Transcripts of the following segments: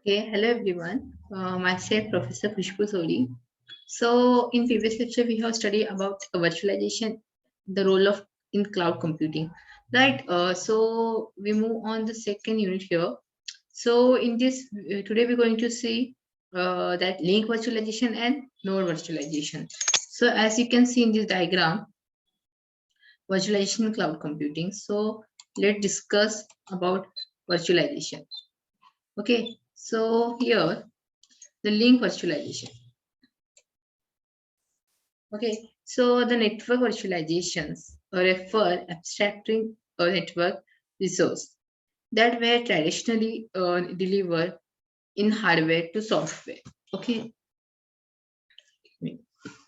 Okay, hello everyone. Myself, Professor Khushboo Sodi. So, in previous lecture, we have studied about virtualization, the role of in cloud computing, right? So we move on the second unit here. So, in this today, we're going to see that link virtualization and node virtualization. So, as you can see in this diagram, virtualization and cloud computing. So, let's discuss about virtualization. Okay, so here the link virtualization. Okay, so the network virtualizations refer abstracting a network resource that were traditionally delivered in hardware to software. Okay,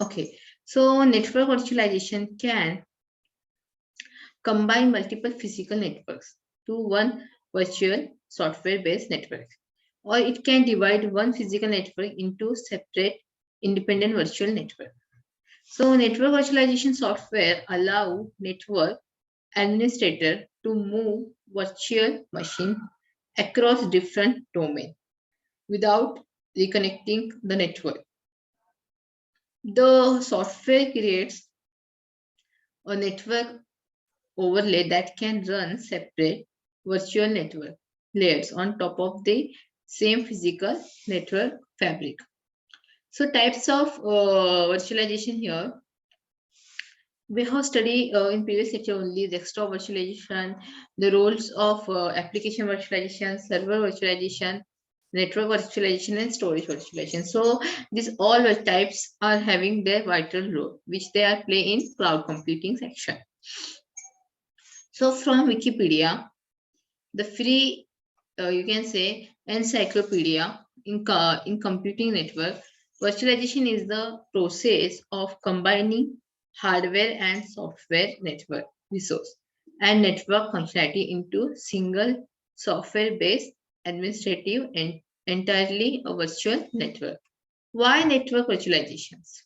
okay. So network virtualization can combine multiple physical networks to one virtual software-based network, or it can divide one physical network into separate independent virtual networks. So network virtualization software allow network administrator to move virtual machine across different domains without reconnecting the network. The software creates a network overlay that can run separate virtual network layers on top of the same physical network fabric. So types of virtualization here. We have studied in previous lecture only desktop virtualization, the roles of application virtualization, server virtualization, network virtualization, and storage virtualization. So these all types are having their vital role, which they are play in cloud computing section. So from Wikipedia, the free you can say encyclopedia in computing network, virtualization is the process of combining hardware and software network resource and network functionality into single software based administrative and entirely a virtual network. Why network virtualizations?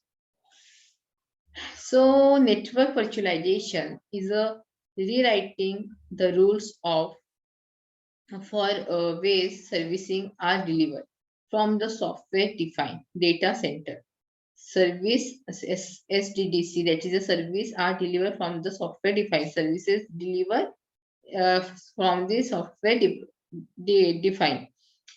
So network virtualization is a rewriting the rules of for ways servicing are delivered from the software defined data center. Service SDDC, that is a service are delivered from the software defined services delivered uh, from the software defined.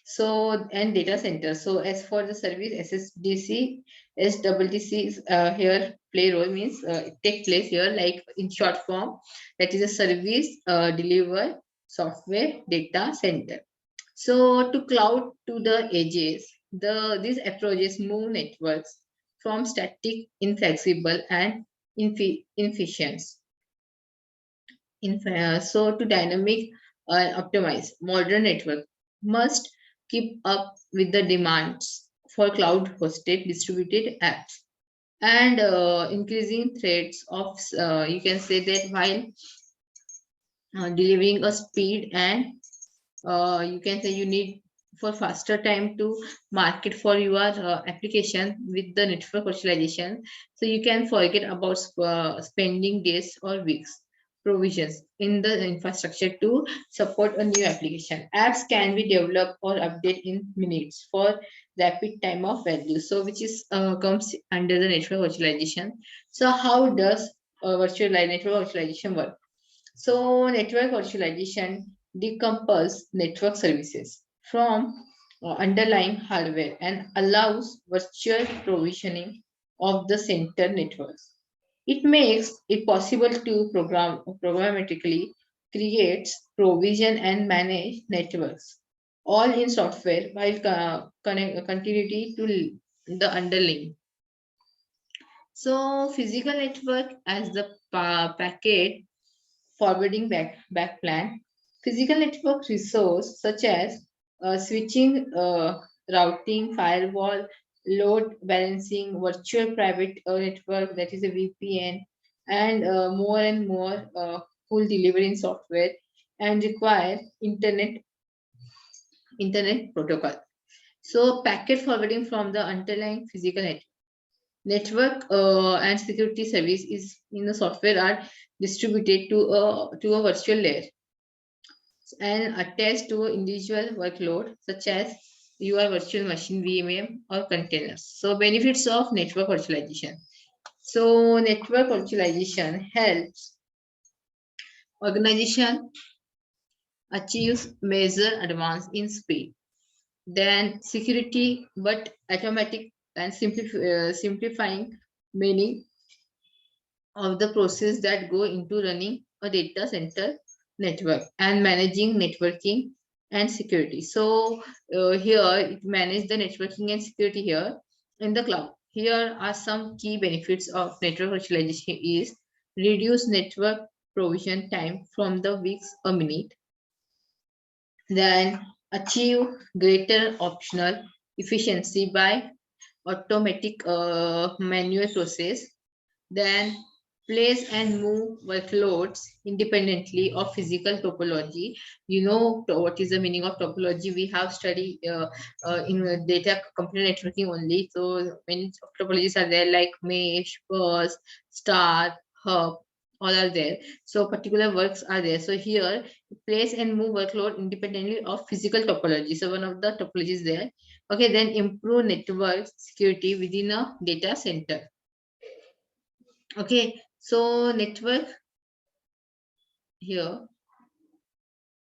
So and data center. So as for the service SSDC, SWDC is here play role means take place here like in short form, that is a service deliver software data center. So to cloud to the edges, these approaches move networks from static, inflexible, and inefficient. So to dynamic optimize, modern network must keep up with the demands for cloud hosted distributed apps and increasing threats of you can say that while delivering a speed and you can say you need for faster time to market for your application with the network virtualization, so you can forget about spending days or weeks provisions in the infrastructure to support a new application. Apps can be developed or updated in minutes for rapid time of value, so which is comes under the network virtualization. So how does network virtualization work? So network virtualization decomposes network services from underlying hardware and allows virtual provisioning of the center networks. It makes it possible to programmatically create, provision, and manage networks, all in software while continuity to the underlying. So physical network as the packet forwarding back plan, physical network resource such as switching, routing, firewall, load balancing, virtual private network, that is a VPN, and more and more full delivery software and require internet protocol. So packet forwarding from the underlying physical network and security service is in the software are distributed to a virtual layer and attached to individual workload such as your virtual machine, VMM, or containers. So benefits of network virtualization. So network virtualization helps organization achieve major advance in speed. Then security, but automatic and simplifying many of the process that go into running a data center network and managing networking and security. So here it manage the networking and security here in the cloud. Here are some key benefits of network virtualization is reduce network provision time from the weeks a minute, then achieve greater optional efficiency by automatic manual process, then place and move workloads independently of physical topology. You know what is the meaning of topology? We have studied in data computer networking only. So many topologies are there like mesh, bus, star, hub, all are there. So particular works are there. So here place and move workload independently of physical topology. So one of the topologies there. Okay, then improve network security within a data center. Okay, so network here,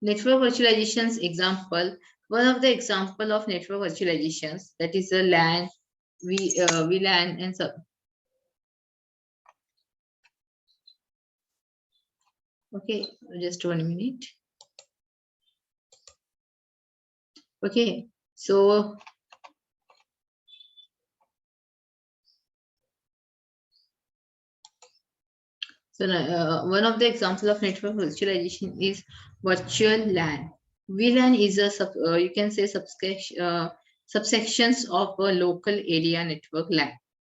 network virtualizations example. One of the example of network virtualizations that is a LAN, VLAN and sub. Okay, just 1 minute. Okay, so one of the example of network virtualization is virtual LAN. VLAN is a you can say subsections of a local area network LAN.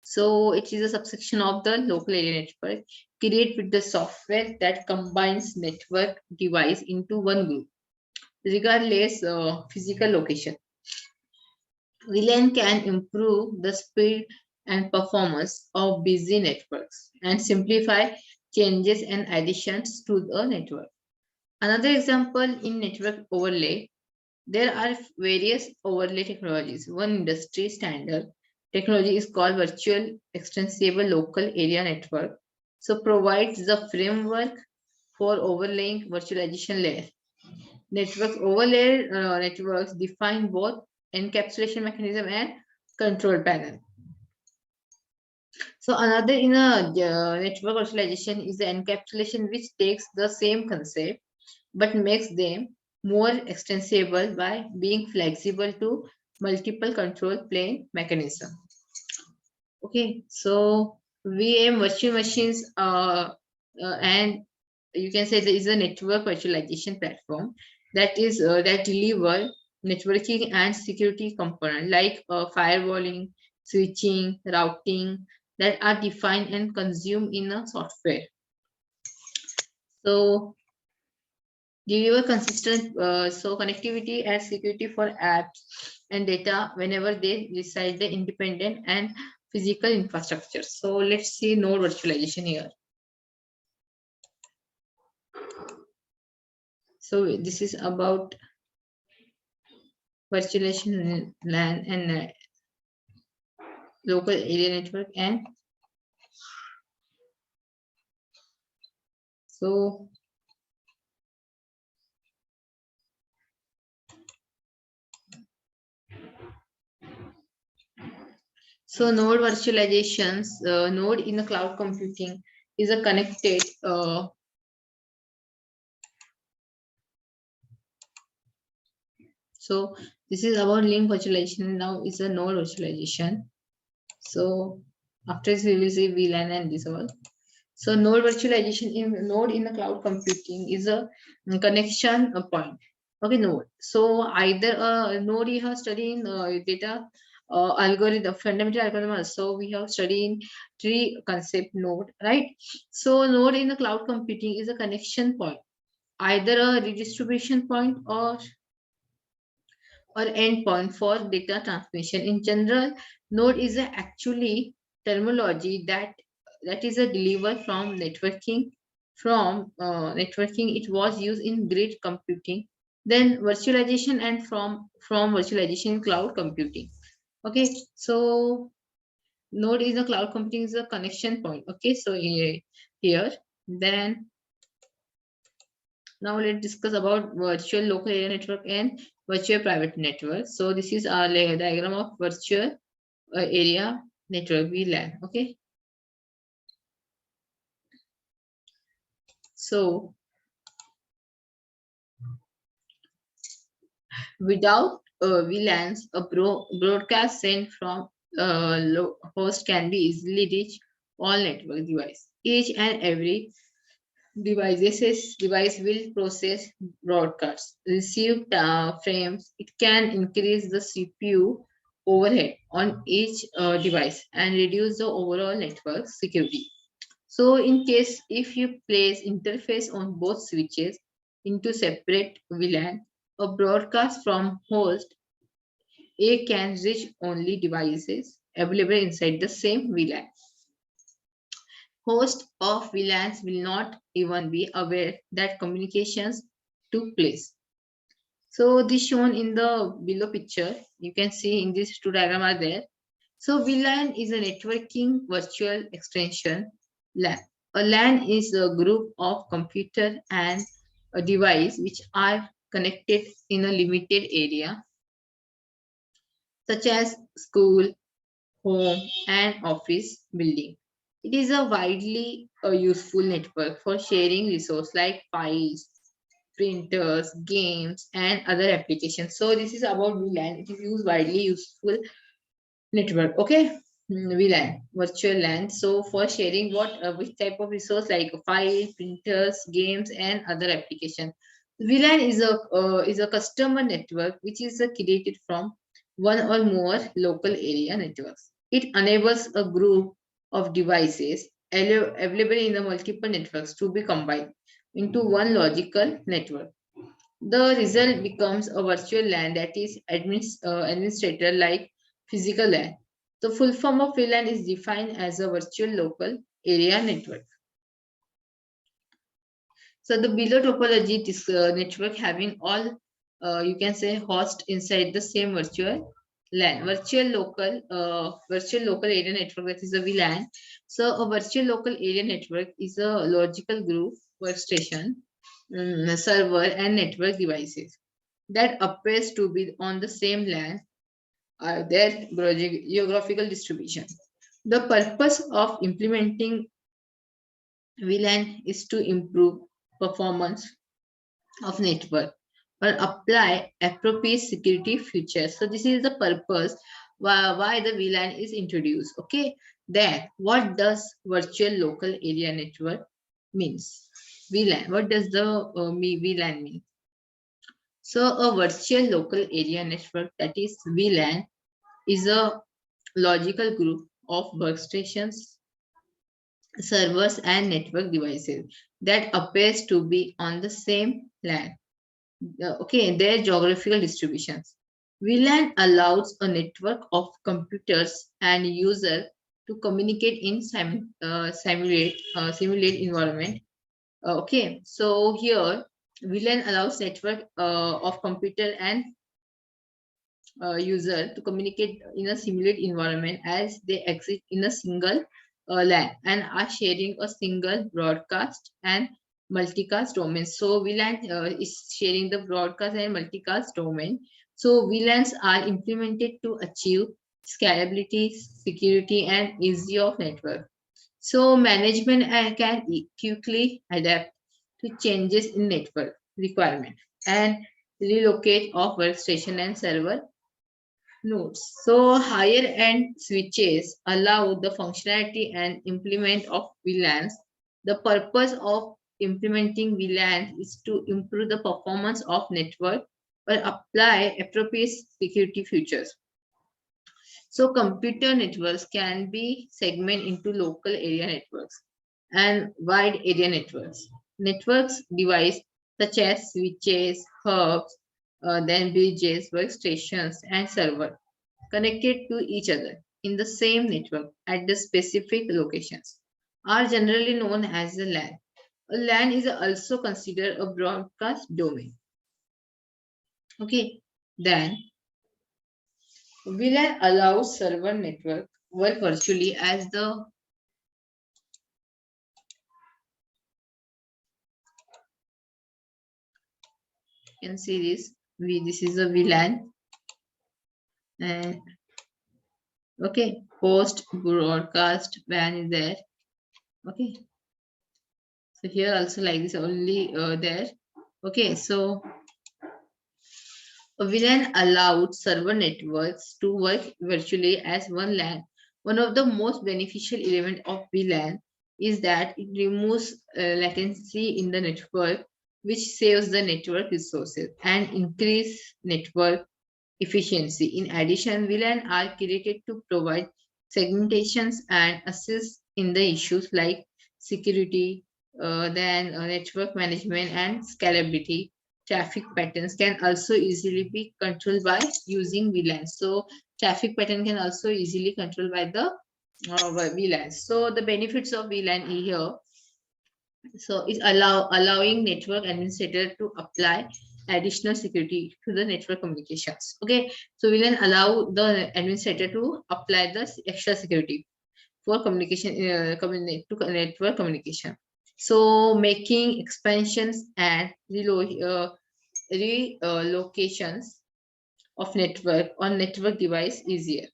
So it is a subsection of the local area network created with the software that combines network device into one group, regardless physical location. VLAN can improve the speed and performance of busy networks and simplify changes and additions to the network. Another example in network overlay, there are various overlay technologies. One industry standard technology is called virtual extensible local area network. So provides the framework for overlaying virtualization layer. Networks overlay networks define both encapsulation mechanism and control panel. So another in a network virtualization is the encapsulation, which takes the same concept but makes them more extensible by being flexible to multiple control plane mechanism. Okay, so VM virtual machines and you can say there is a network virtualization platform that is that deliver networking and security component like firewalling, switching, routing that are defined and consumed in a software. So deliver consistent so connectivity and security for apps and data whenever they reside the independent and physical infrastructure. So let's see node virtualization here. So this is about virtualization LAN and local area network, and so node virtualizations, node in the cloud computing is a connected so this is about link virtualization. Now is a node virtualization. So after this we will see VLAN and this all. So node virtualization in node in the cloud computing is a connection point. Okay, node. So either a node you have studied in data algorithm, fundamental algorithm. So we have studied in three concept node, right? So node in the cloud computing is a connection point, either a redistribution point or endpoint for data transmission. In general, node is a actually terminology that is a deliver from networking. From networking, it was used in grid computing Then virtualization and from virtualization cloud computing. Okay, so node is a cloud computing is a connection point. Okay, so here then now let's discuss about virtual local area network and virtual private network. So this is our diagram of virtual area network VLAN. Okay, so without VLANs, a broadcast sent from host can be easily reach all network device. Each and every device will process broadcasts, receive frames. It can increase the CPU overhead on each device and reduce the overall network security. So in case if you place interface on both switches into separate VLAN, a broadcast from host A can reach only devices available inside the same VLAN. Host of VLANs will not even be aware that communications took place. So this shown in the below picture, you can see in these two diagram are there. So VLAN is a networking virtual extension LAN. A LAN is a group of computer and a device which are connected in a limited area such as school, home, and office building. It is a widely useful network for sharing resources like files, printers, games, and other applications. So this is about VLAN. It is used widely useful network. Okay, VLAN, virtual LAN. So for sharing what which type of resource like file, printers, games, and other application. VLAN is a customer network which is created from one or more local area networks. It enables a group of devices available in the multiple networks to be combined into one logical network. The result becomes a virtual LAN that is administrator like physical LAN. The full form of VLAN is defined as a virtual local area network. So the below topology, this network having all you can say host inside the same virtual LAN, virtual local area network, that is a VLAN. So a virtual local area network is a logical group workstation, server, and network devices that appears to be on the same LAN are their geographical distribution. The purpose of implementing VLAN is to improve performance of network or apply appropriate security features. So this is the purpose why the VLAN is introduced. Okay, then what does virtual local area network means? VLAN. What does the VLAN mean? So a virtual local area network, that is VLAN, is a logical group of workstations, servers, and network devices that appears to be on the same LAN. Okay, their geographical distributions. VLAN allows a network of computers and users to communicate in simulate environment. Okay, so here VLAN allows network of computer and user to communicate in a simulate environment as they exist in a single LAN and are sharing a single broadcast and multicast domain. So VLAN is sharing the broadcast and multicast domain. So VLANs are implemented to achieve scalability, security, and ease of network. So management can quickly adapt to changes in network requirement and relocate of workstation and server nodes. So higher end switches allow the functionality and implement of VLANs. The purpose of implementing VLANs is to improve the performance of network or apply appropriate security features. So computer networks can be segmented into local area networks and wide area networks. Networks device such as switches, hubs, then bridges, workstations, and server connected to each other in the same network at the specific locations are generally known as a LAN. A LAN is also considered a broadcast domain. Okay, then VLAN allows server network work virtually as the you can see this. This is a VLAN and okay, post broadcast WAN is there. Okay, so here also like this only there. Okay, so a VLAN allowed server networks to work virtually as one LAN. One of the most beneficial elements of VLAN is that it removes latency in the network, which saves the network resources and increase network efficiency. In addition, VLAN are created to provide segmentations and assist in the issues like security, then network management and scalability. Traffic patterns can also easily be controlled by using VLAN. So traffic pattern can also easily controlled by the VLAN. So the benefits of VLAN here, so it's allowing network administrator to apply additional security to the network communications. Okay, so we then allow the administrator to apply the extra security for communication to network communication. So making expansions and relocations of network on network device easier,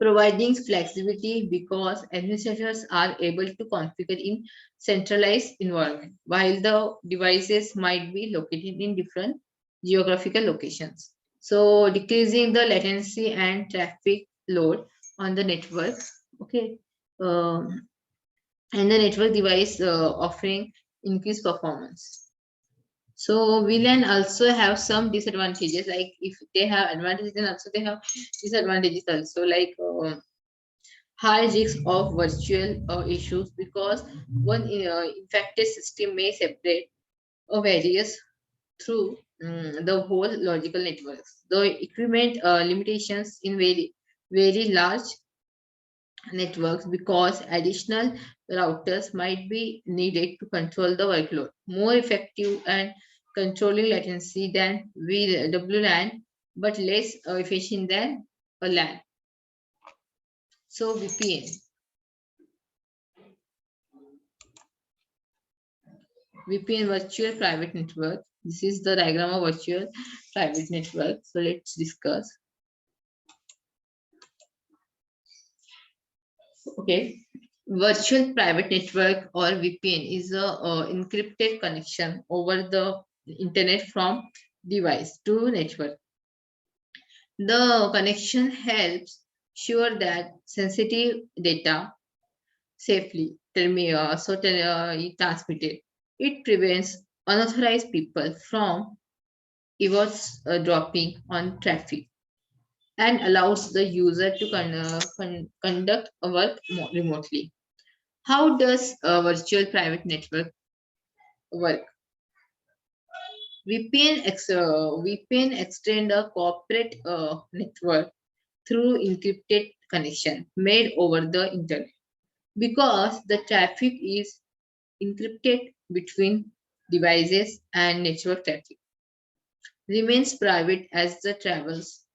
providing flexibility because administrators are able to configure in centralized environment while the devices might be located in different geographical locations, so decreasing the latency and traffic load on the network. Okay, um, and the network device offering increased performance. So VLAN also have some disadvantages, like if they have advantages then also they have disadvantages also, like high risk of virtual issues because one infected system may separate a various through the whole logical networks. The equipment limitations in very large networks because additional routers might be needed to control the workload. More effective and controlling latency than WLAN, but less efficient than a LAN. So VPN. VPN virtual private network. This is the diagram of virtual private network. So let's discuss. Okay. Virtual private network or VPN is a encrypted connection over the internet from device to network. The connection helps sure that sensitive data safely transmitted. It prevents unauthorized people from eavesdropping on traffic and allows the user to conduct a work remotely. How does a virtual private network work? VPN extend a corporate network through encrypted connection made over the internet. Because the traffic is encrypted between devices and network traffic remains private as the travels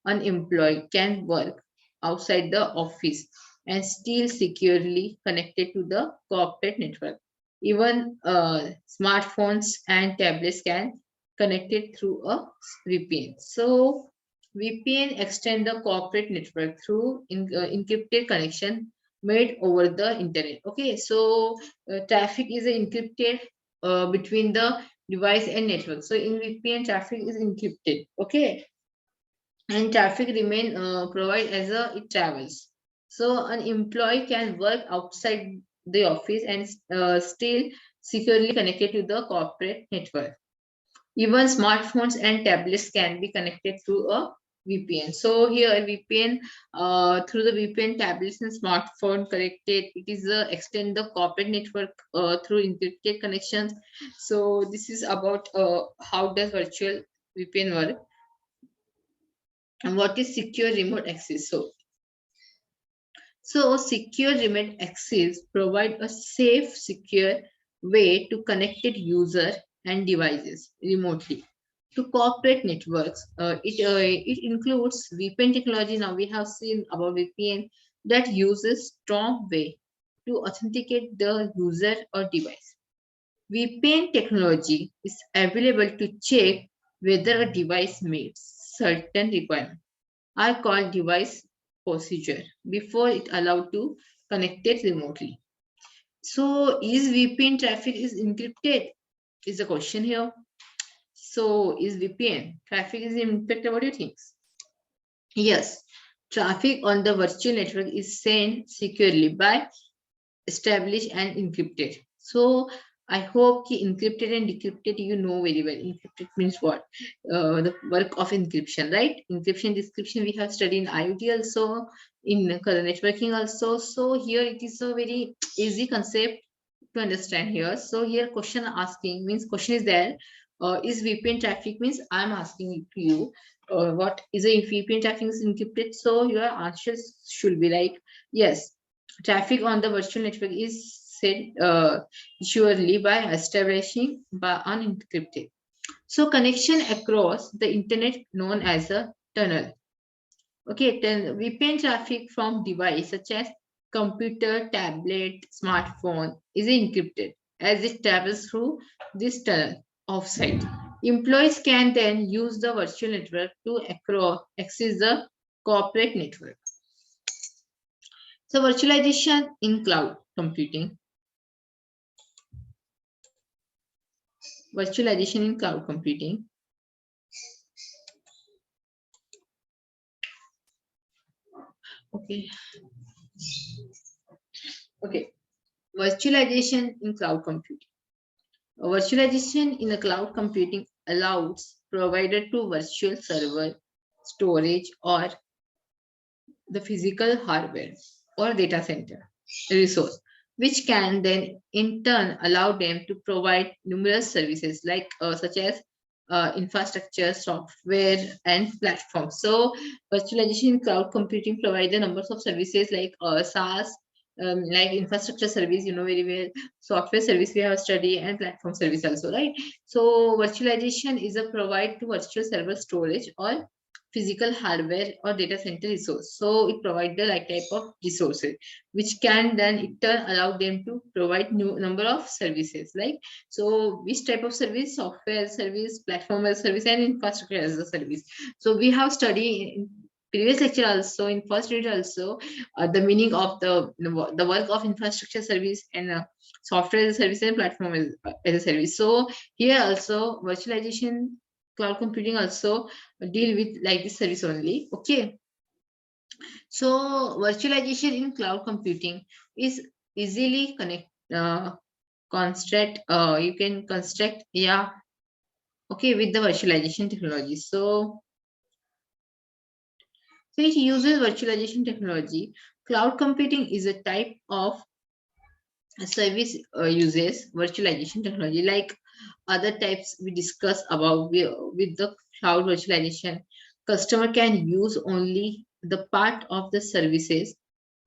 unemployed can work outside the office and still securely connected to the corporate network. Even smartphones and tablets can connect it through a VPN. So VPN extend the corporate network through encrypted connection made over the internet. Okay, so traffic is encrypted between the device and network. So in VPN, traffic is encrypted. Okay, and traffic remain provide as it travels. So an employee can work outside the office and still securely connected to the corporate network. Even smartphones and tablets can be connected through a VPN. So here a VPN, through the VPN tablets and smartphone connected, it is extend the corporate network through encrypted connections. So this is about how does virtual VPN work. And what is secure remote access? So secure remote access provide a safe, secure way to connected user and devices remotely. to corporate networks. It includes VPN technology. Now we have seen about VPN that uses strong way to authenticate the user or device. VPN technology is available to check whether a device meets certain requirements are called device procedure before it allowed to connect it remotely. So is VPN traffic is encrypted? Is the question here. So is VPN traffic is encrypted? What do you think? Yes, traffic on the virtual network is sent securely by established and encrypted. So I hope ki encrypted and decrypted you know very well. Encrypted means what? The work of encryption, right? Encryption description we have studied in IoT also, in networking also. So here it is a very easy concept to understand here. So here question asking means question is there. Is VPN traffic means I'm asking it to you. What is a VPN traffic is encrypted? So your answers should be like yes. Traffic on the virtual network is set surely by establishing by unencrypted. So connection across the internet known as a tunnel. Okay, then VPN traffic from device such as computer, tablet, smartphone is encrypted as it travels through this tunnel offsite. Employees can then use the virtual network to access the corporate network. So virtualization in cloud computing. Virtualization in cloud computing. Okay. Okay. Virtualization in cloud computing. Virtualization in the cloud computing allows provider to virtual server, storage, or the physical hardware or data center resource, which can then in turn allow them to provide numerous services like such as infrastructure, software, and platforms. So virtualization in cloud computing provide the numbers of services like SaaS, like infrastructure service, you know very well, software service we have studied, and platform service also, right? So virtualization is a provide to virtual server storage or physical hardware or data center resource. So it provides the like type of resources which can then in turn allow them to provide new number of services. Like so, which type of service? Software as a service, platform as a service, and infrastructure as a service. So we have studied in previous lecture also in first unit also the meaning of the work of infrastructure service and software as a service and platform as a service. So here also virtualization cloud computing also deal with like this service only. Okay, so virtualization in cloud computing is easily construct you can construct, yeah, okay, with the virtualization technology. So it uses virtualization technology. Cloud computing is a type of service uses virtualization technology like other types we discuss about with the cloud virtualization. Customer can use only the part of the services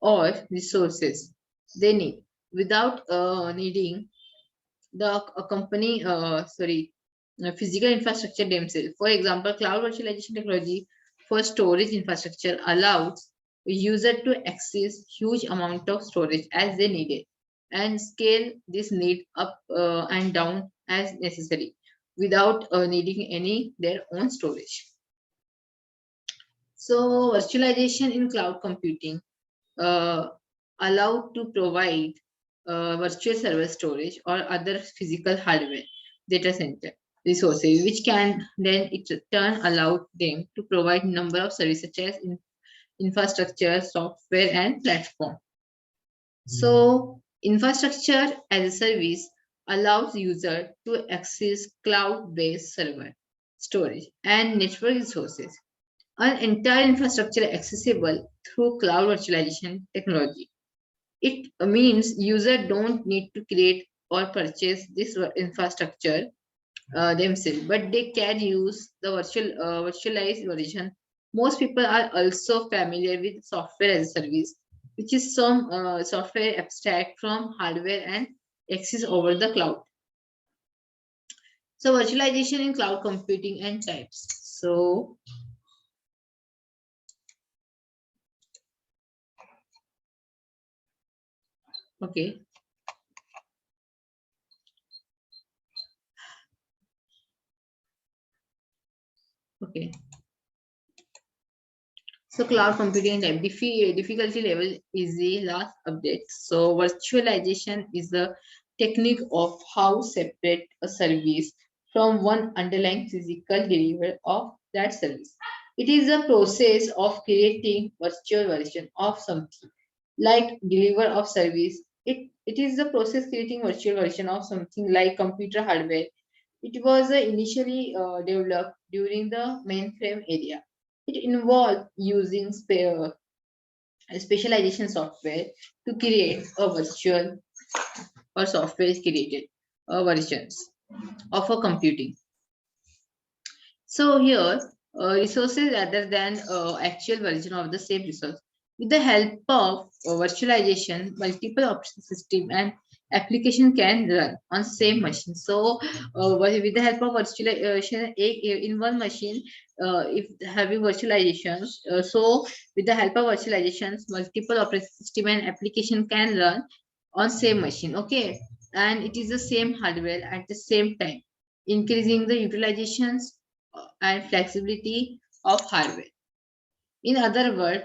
or resources they need without needing the company physical infrastructure themselves. For example, cloud virtualization technology for storage infrastructure allows a user to access huge amount of storage as they need it and scale this need up and down as necessary without needing any their own storage. So virtualization in cloud computing uh, allowed to provide virtual server storage or other physical hardware data center resources, which can then in turn allow them to provide number of services such as infrastructure, software, and platform. So infrastructure as a service allows user to access cloud-based server storage and network resources. An entire infrastructure accessible through cloud virtualization technology. It means user don't need to create or purchase this infrastructure themselves, but they can use the virtualized version. Most people are also familiar with software as a service, which is some software abstract from hardware and access over the cloud. So virtualization in cloud computing and types. So okay. Okay. So cloud computing type difficulty level is the last update. So virtualization is the technique of how separate a service from one underlying physical delivery of that service. It is a process of creating virtual version of something like deliver of service. It is the process creating virtual version of something like computer hardware. It was initially developed during the mainframe area. It involved using specialization software to create a virtual or software is created versions of a computing. So here, resources rather than actual version of the same resource. With the help of virtualization, multiple operating system and application can run on same machine. So, with the help of virtualization, in one machine, if having virtualizations, so with the help of virtualizations, multiple operating system and application can run on same machine. Okay, and it is the same hardware at the same time, increasing the utilizations and flexibility of hardware. In other words,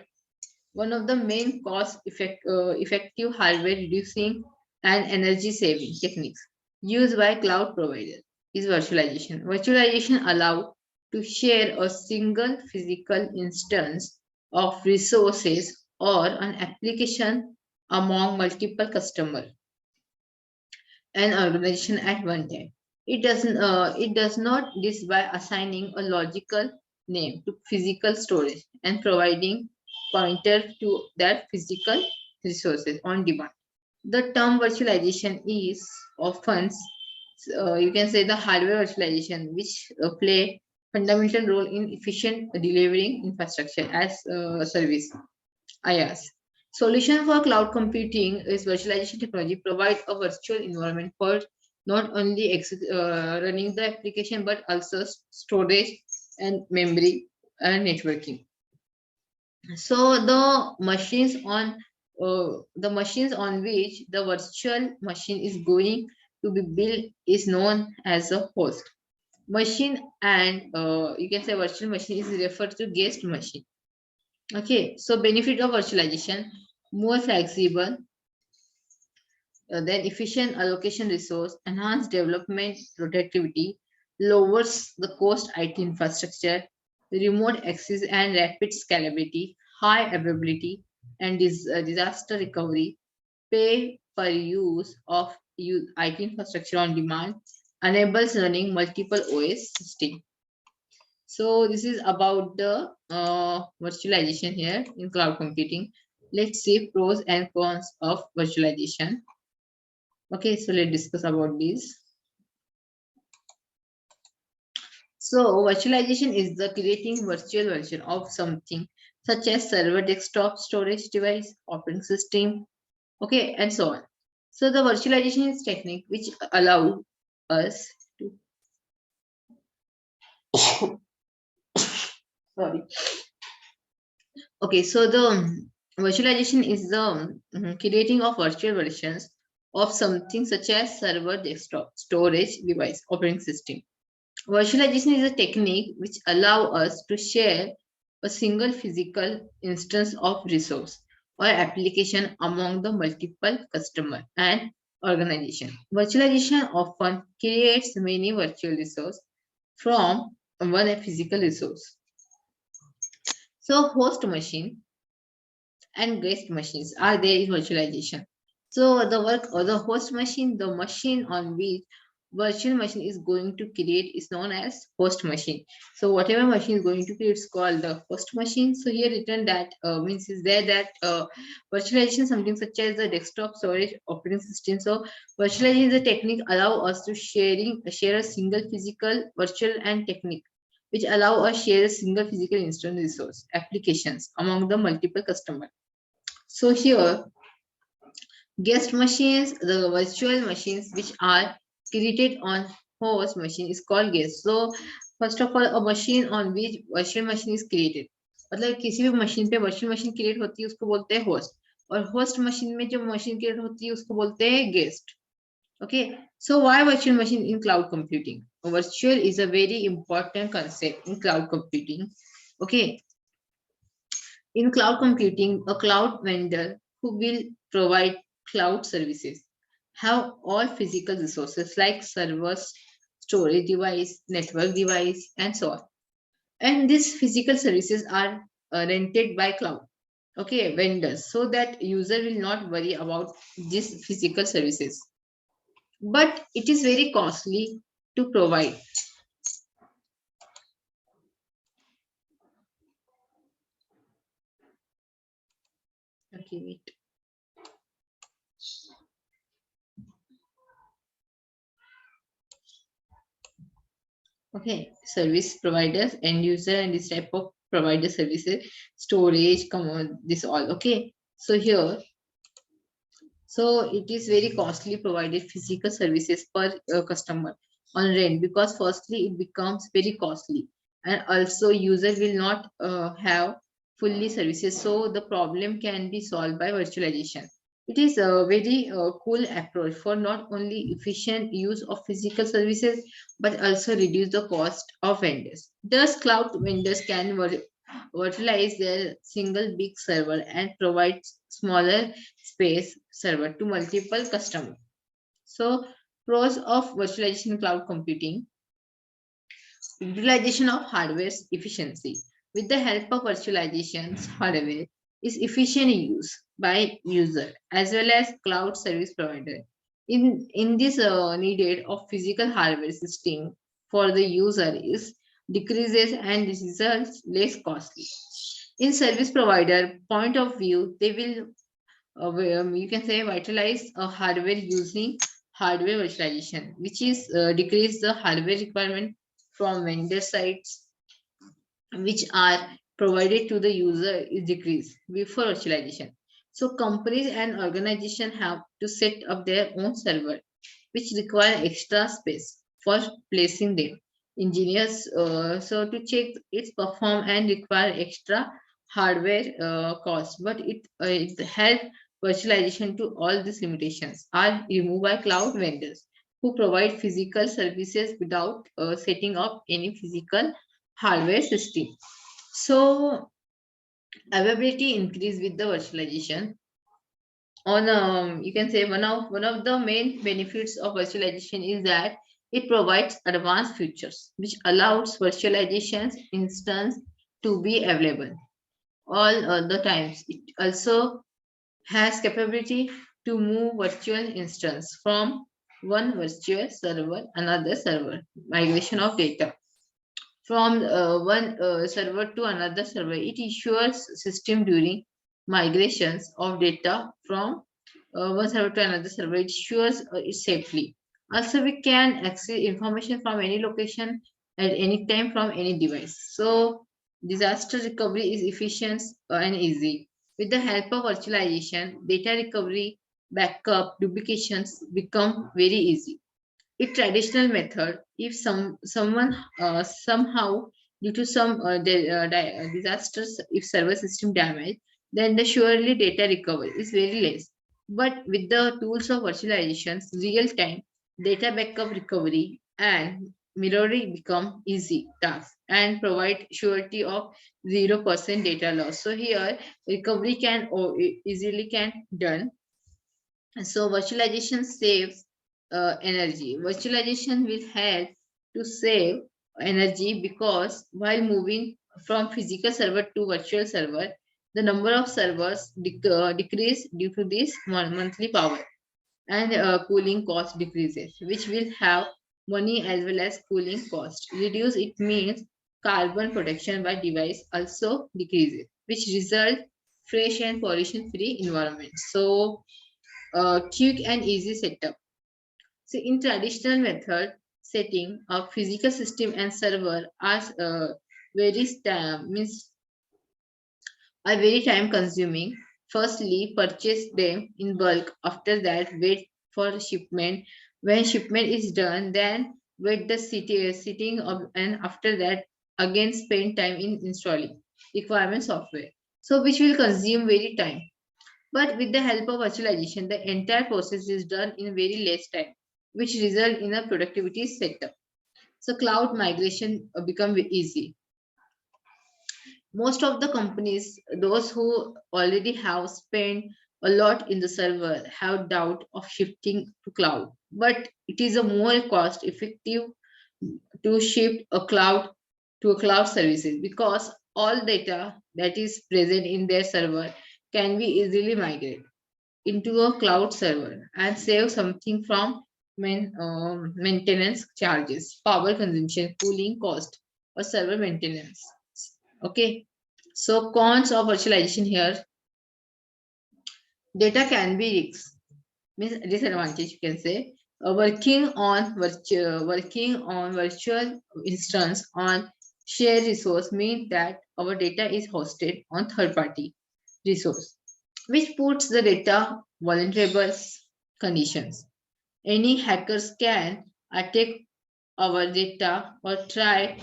one of the main effective hardware reducing and energy saving techniques used by cloud provider is virtualization. Virtualization allows to share a single physical instance of resources or an application among multiple customers an organization at one time. It does not this by assigning a logical name to physical storage and providing pointer to that physical resources on demand. The term virtualization is often you can say the hardware virtualization, which play fundamental role in efficient delivering infrastructure as service. IaaS. Solution for cloud computing is virtualization technology provide a virtual environment for not only running the application but also storage and memory and networking. So the machines on which the virtual machine is going to be built is known as a host machine, and you can say virtual machine is referred to guest machine. Okay, so benefit of virtualization, more flexible, then efficient allocation resource, enhanced development productivity, lowers the cost IT infrastructure, remote access and rapid scalability, high availability and disaster recovery, pay per use of IT infrastructure on demand, enables running multiple OS systems. So this is about the virtualization here in cloud computing. Let's see pros and cons of virtualization. Okay, so let's discuss about this. So virtualization is the creating virtual version of something such as server, desktop, storage device, operating system, okay, and so on. So the virtualization is technique which allow us to sorry. Okay, so the virtualization is the creating of virtual versions of something such as server, desktop, storage device, operating system. Virtualization is a technique which allow us to share a single physical instance of resource or application among the multiple customer and organization. Virtualization often creates many virtual resource from one physical resource. So host machine and guest machines are there in virtualization. So the work or the host machine, the machine on which virtual machine is going to create is known as host machine. So whatever machine is going to create is called the host machine. So here written that means is there that virtualization something such as the desktop storage operating system. So virtualization is a technique allow us to share a single physical virtual and technique which allow us share a single physical instance resource applications among the multiple customers. So here, guest machines, the virtual machines which are created on host machine is called guest. So first of all, a machine on which virtual machine is created, मतलब किसी भी machine पे virtual machine create होती है उसको बोलते हैं host, और होस्ट मशीन में जो मशीन क्रिएट होती है उसको बोलते हैं guest. Okay, so why virtual machine in cloud computing? Virtual is a very important concept in cloud computing. Okay, in cloud computing, a cloud vendor who will provide cloud services have all physical resources like servers, storage device, network device, and so on. And these physical services are rented by cloud, okay, vendors, so that user will not worry about these physical services. But it is very costly to provide. Okay, wait. Okay, service providers, end user, and this type of provider services, storage, come on, this all. Okay, so here, so it is very costly provided physical services per customer on rent, because firstly it becomes very costly, and also user will not have fully services. So the problem can be solved by virtualization. It is a very cool approach for not only efficient use of physical services but also reduce the cost of vendors. Thus, cloud vendors can virtualize their single big server and provide smaller space server to multiple customers. So, pros of virtualization cloud computing: utilization of hardware's efficiency. With the help of virtualization's hardware is efficient use by user as well as cloud service provider. In this needed of physical hardware system for the user is decreases and results less costly. In service provider point of view, they will you can say vitalize a hardware using hardware virtualization, which is decrease the hardware requirement from vendor sites which are provided to the user is decreased before virtualization. So companies and organizations have to set up their own server, which require extra space for placing them. Engineers so to check its perform and require extra hardware cost, but it help virtualization to all these limitations are removed by cloud vendors who provide physical services without setting up any physical hardware system. So availability increase with the virtualization. On you can say one of the main benefits of virtualization is that it provides advanced features which allows virtualization instance to be available all the times. It also has capability to move virtual instance from one virtual server another server, migration of data from one server to another server. It ensures system during migrations of data from one server to another server. It ensures it safely. Also, we can access information from any location at any time from any device. So, disaster recovery is efficient and easy. With the help of virtualization, data recovery, backup, duplications become very easy. A traditional method, if someone somehow due to some disasters, if server system damage, then the surely data recovery is very less. But with the tools of virtualizations, real time data backup recovery and mirroring become easy tasks and provide surety of 0% data loss. So here recovery can easily can done. So virtualization saves energy. Virtualization will help to save energy because while moving from physical server to virtual server, the number of servers decrease due to this monthly power, and cooling cost decreases, which will have money as well as cooling cost. Reduce it means carbon protection by device also decreases, which result fresh and pollution free environment. So quick and easy setup. So in traditional method, setting up physical system and server are means are very time consuming. Firstly, purchase them in bulk. After that, wait for shipment. When shipment is done, then wait the sitting of, and after that again spend time in installing requirement software. So which will consume very time. But with the help of virtualization, the entire process is done in very less time, which result in a productivity setup. So cloud migration become easy. Most of the companies, those who already have spent a lot in the server, have doubt of shifting to cloud. But it is a more cost effective to shift a cloud to a cloud services because all data that is present in their server can be easily migrated into a cloud server and save something from maintenance charges, power consumption, cooling cost, or server maintenance. Okay. So cons of virtualization here, data can be risks, means disadvantage you can say. Working on virtual instance on shared resource means that our data is hosted on third party resource, which puts the data vulnerable conditions. Any hackers can attack our data or try,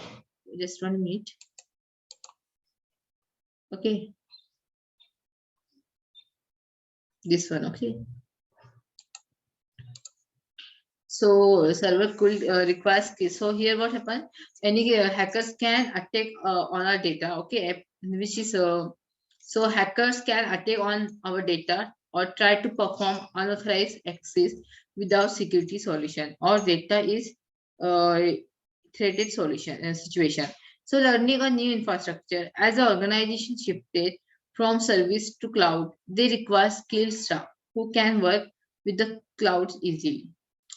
just 1 minute. Okay, this one. Okay. So server could require skill. So here what happened? Any hackers can attack on our data. Okay, which is so hackers can attack on our data or try to perform unauthorized access without security solution or data is uh, threatened solution situation. So learning a new infrastructure as the organization shifted from service to cloud, they require skilled staff who can work with the clouds easily.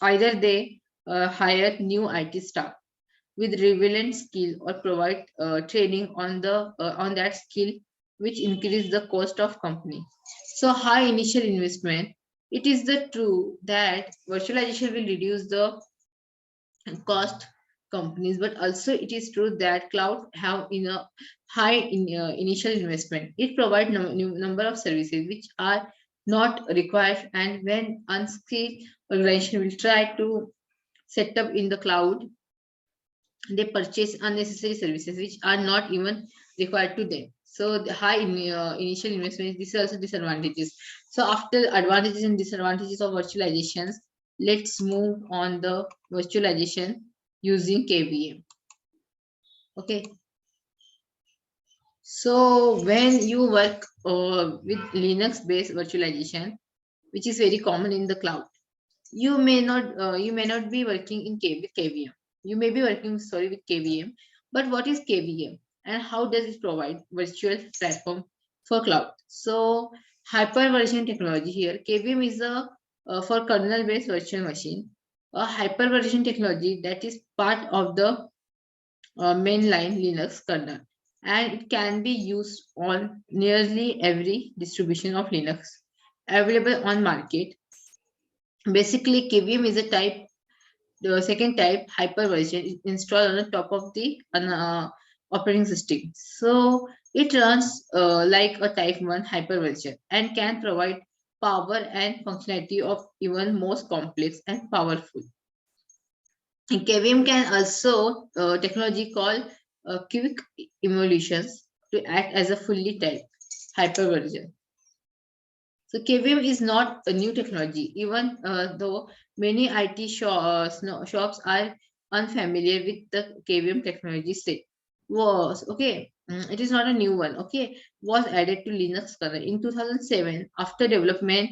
Either they hire new IT staff with relevant skill or provide training on that skill, which increase the cost of company. So high initial investment. It is the true that virtualization will reduce the cost companies, but also it is true that cloud have in a high initial investment. It provides number of services which are not required, and when unskilled organization will try to set up in the cloud, they purchase unnecessary services which are not even required to them. So the high initial investment, this is also disadvantages. So after advantages and disadvantages of virtualizations, let's move on the virtualization using KVM. Okay. So when you work with Linux based virtualization, which is very common in the cloud, you may not be working with KVM. You may be working, sorry, with KVM. But what is KVM and how does it provide virtual platform for cloud? So hyperversion technology here. KVM is a for kernel based virtual machine. A hyperversion technology that is part of the mainline Linux kernel, and it can be used on nearly every distribution of Linux available on market. Basically, KVM is a type, the second type, hyperversion, is installed on the top of the operating system. So it runs like a type 1 hyperversion and can provide power and functionality of even most complex and powerful. And KVM can also technology called quick emulations to act as a fully typed hyperversion. So KVM is not a new technology, even though many IT shops are unfamiliar with the KVM technology set. Was okay. It is not a new one. Okay, was added to Linux kernel in 2007 after development,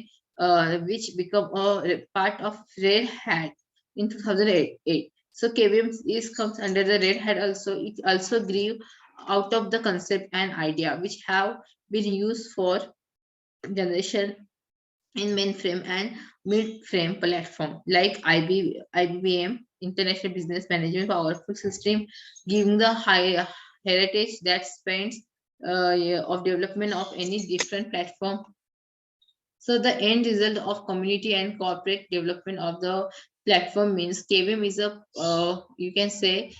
which become a part of Red Hat in 2008. So KVM is comes under the Red Hat also. It also grew out of the concept and idea which have been used for generation in mainframe and mid-frame platform like IBM International Business Management powerful system, giving the high heritage that spans yeah, of development of any different platform. So the end result of community and corporate development of the platform means KVM is a you can say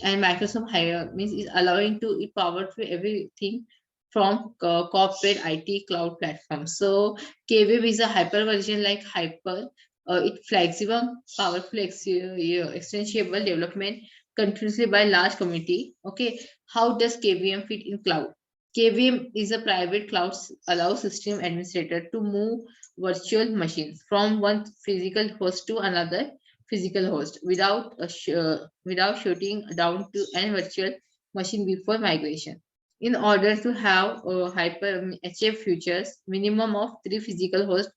and Microsoft hire means is allowing to it power to everything from corporate IT cloud platform. So KVM is a hyper version like hyper. It flexible, powerful, extensible development continuously by large community. Okay, how does KVM fit in cloud? KVM is a private cloud allow system administrator to move virtual machines from one physical host to another physical host without shutting down to an virtual machine before migration. In order to have hyper HF futures, minimum of 3 physical host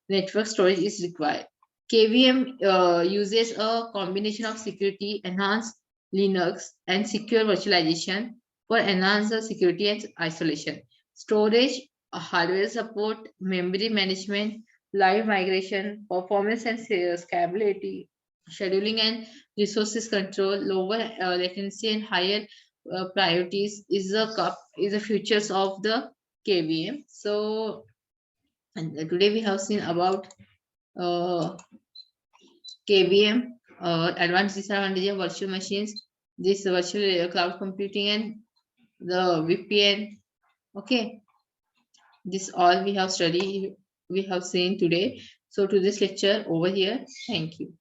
network storage is required. KVM uses a combination of security, enhanced Linux, and secure virtualization for enhanced security and isolation. Storage, hardware support, memory management, live migration, performance and scalability, scheduling and resources control, lower latency and higher priorities is the features of the KVM. So and today we have seen about uh, KVM, advanced disadvantage of virtual machines, this virtual cloud computing and the VPN. Okay, this all we have studied, we have seen today. So to this lecture over here, thank you.